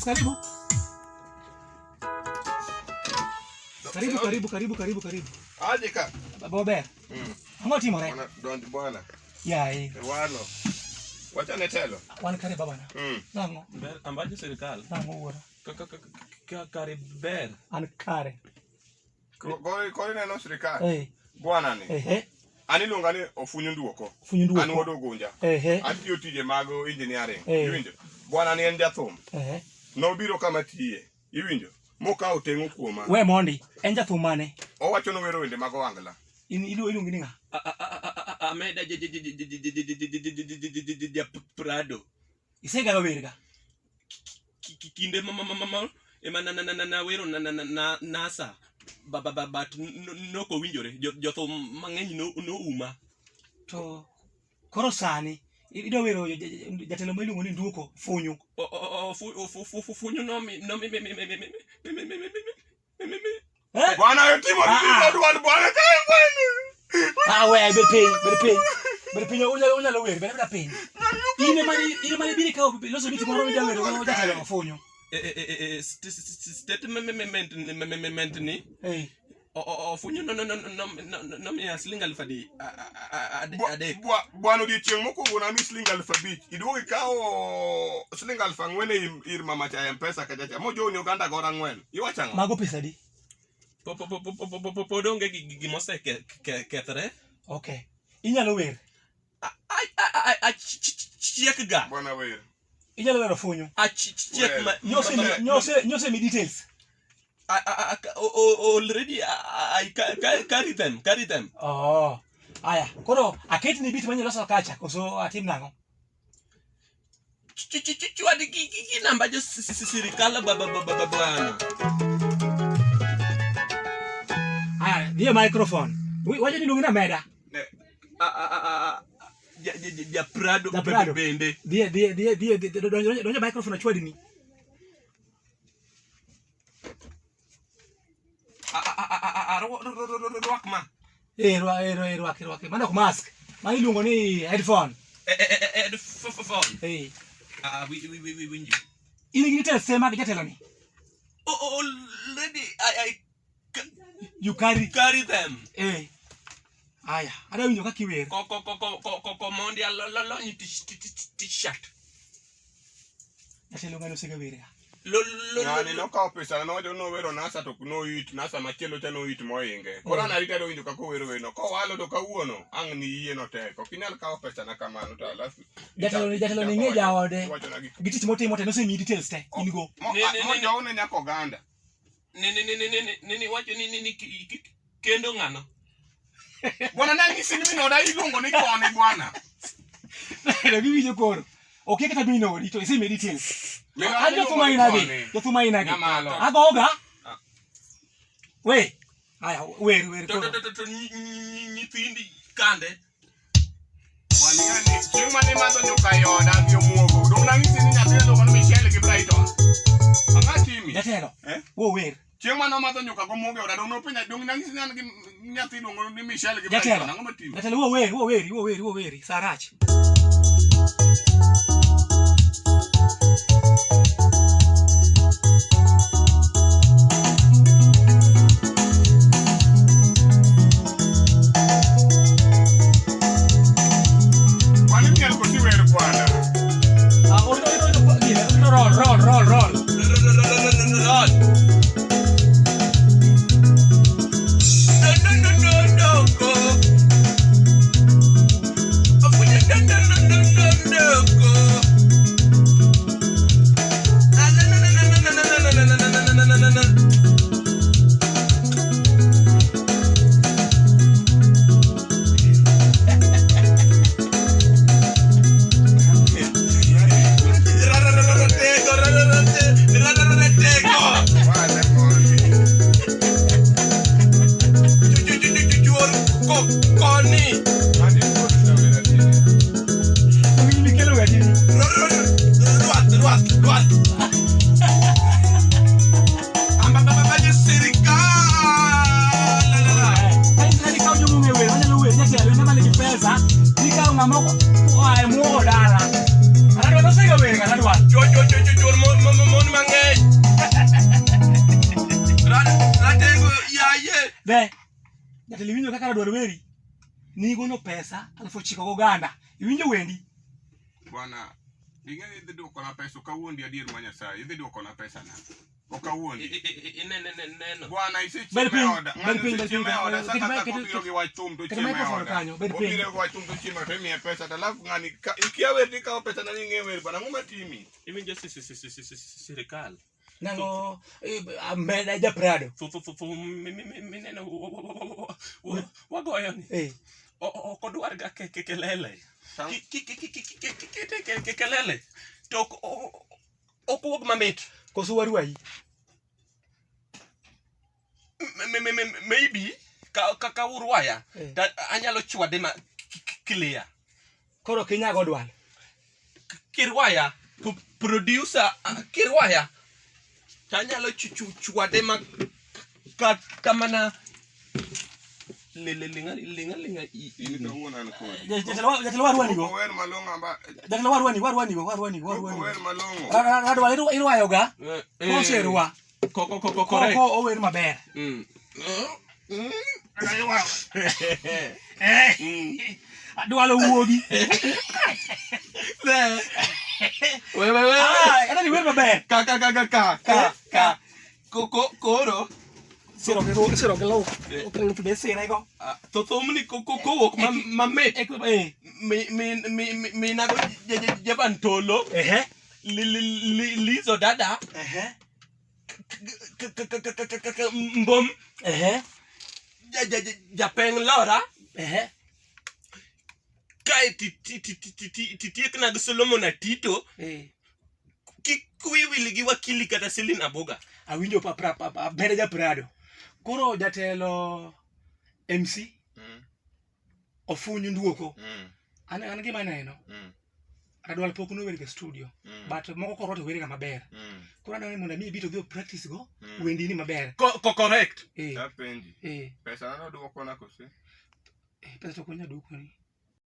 Yes, karibu. Karibu. Aje ka. Bober. Ang'o timore? Bwana donj bwana. Yae. Wano. Wacha ne telo. Wan kare babana. Nang'o? Ber ambaje sirikal. Nang'o wuora? Kare ber. An kare. Kori neno sirikal. Bwana ni. Ani luonga ni Ofunyu Nduoko. An wodo gunja. Atiyo tije mag engineering. Iwinjo? Bwana ni en jathum. Nobiro kama tiye. Iwinjo? Moka otengo kuoma. We mondi, en jathum mane? Owacho no wero wende mag Ohangla. Iluongi ni ng'a? Ameda Prado. Isega werga. Kinde mama na wero na nasa. But noko winjore jothum mang'eny no uma. To koro sani ido wero jatelo miluongo ni Nduoko Funyu. Funyu no Bwana yotimo ni dwal bwana kae bwana. We bet piny unyalo wer bet piny. Ine mani biri ka loso biti moro mi jawero jatelo Funyu. Statement ni Funyu no mi sling alfadi ade bwana odiochieng' mokwongo na mi sling 5,000 iduogi kao sling 4,000 ir mama cha M-Pesa kachacha mojoni oganda gora 4 iwacha ng'o mago pesa di podonge gimose kethre. Okay, inyalo wer chiek ga bwana wer inyalo wero Funyu chiek nyose mi details. Already I carry them. Oh, aya. Koro aketi ni bit manyalo loso kacha koso atim nang'o? Chwadi ki namba jo sirikal bwana. Aya, dia microphone. Waje ni lungina meda. Ja Prado bende. Dia donjo microphone chwadi ni. Ruak ma. Ruak. Mana ko mask. Ma iluongo ni headphone. Headphone. We win you. Ini gini tel sema ke jatelo ni. Already You carry them. Aya, ada winjo ka kiwer. Ko mondi lo ni t-shirt. Jatelo ngalo sega werga. Ngani no ka pesa no jo no wero nasa to no it nasa machielo cha no it moinge. Kora na rita do winjo ka ko wero no ko walo to kawuono ang ni yie no te ko kinyal ka pesa na kamano to alafu jatelo ni ngeja ode gitich motimo te no se mi details te in go mo jo ne nyako ganda ni wacho ni kendo ng'ano bwana na ngisi ni no da iluongo ni kone bwana na bibi jo koro okay kata bino ito ise mi details ajo tuma inagi agoga we aya wer to nyithindi kande wani yani chuma ni mato nyoka yoda yo muogo do na ngisi ni nyathelo lo kono Michelle gi Brighton angatimi jatelo wo wer chuma no mato nyoka go muogo yoda do no pinya do na ngisi ni nyathelo lo ni Michelle gi Brighton angatimi jatelo wo wer sarach roll. Be, jatelo iwinjo kaka radwar weri, nigono pesa 9,000 Uganda. Iwinjo wendi? Bwana, ing'e idhi duoko na pesa kawuondi adier ma Nyasaye, idhi duoko na pesa na. Okawuondi. Neno. Bwana isichime oda. Isichime oda sasa obiro gi wach thum to chieme oda. Obiro gi wach thum to chieme to imiye pesa to alafu ng'ani ikia wer ni kawo pesa na ni ng'e wer bwana ng'uma timi. Iwinjo sirikal. Nango Mbeda Japrado. Mineno wagoyo ni. Okodwar ga kelele. Kelele. To okuwuok mamit. Koso warwayi. Maybe ka urwaya anyalo chwade ma clear. Koro kinyago dwal. Kirwaya producer kirwaya tanyalo chwade ma kata mana linga Ini kawuono ko. Jatelo warwani go. Wer malongo amba. Jatelo warwani go. Wer malongo. Radwal irwayo ga. Koserwa. Correct. Ko ower maber. Adwalo wuogi. We. Ana ni wer maber. Ka. Koro. Siro ke lo. Okelo be sira go. To thumni kowuok mamit. Mi nago jaban tolo. Lizo dada. Mbom. Japeng Lora. Kai titiek nag Solomon Atito. Kikuwi wili gi wakili kata Selina Boga. Awinjo pa Mbeda Japrado. Koro jatelo MC ofunyu nduoko. An gima neno. Radwal pok no wer ke studio. But moko koro to wer maber. Koro anani mondo mi bito go practice go wendi ni maber. Correct. Tapendi. Pesa no duoko na kose. Pesa to konya duoko ni.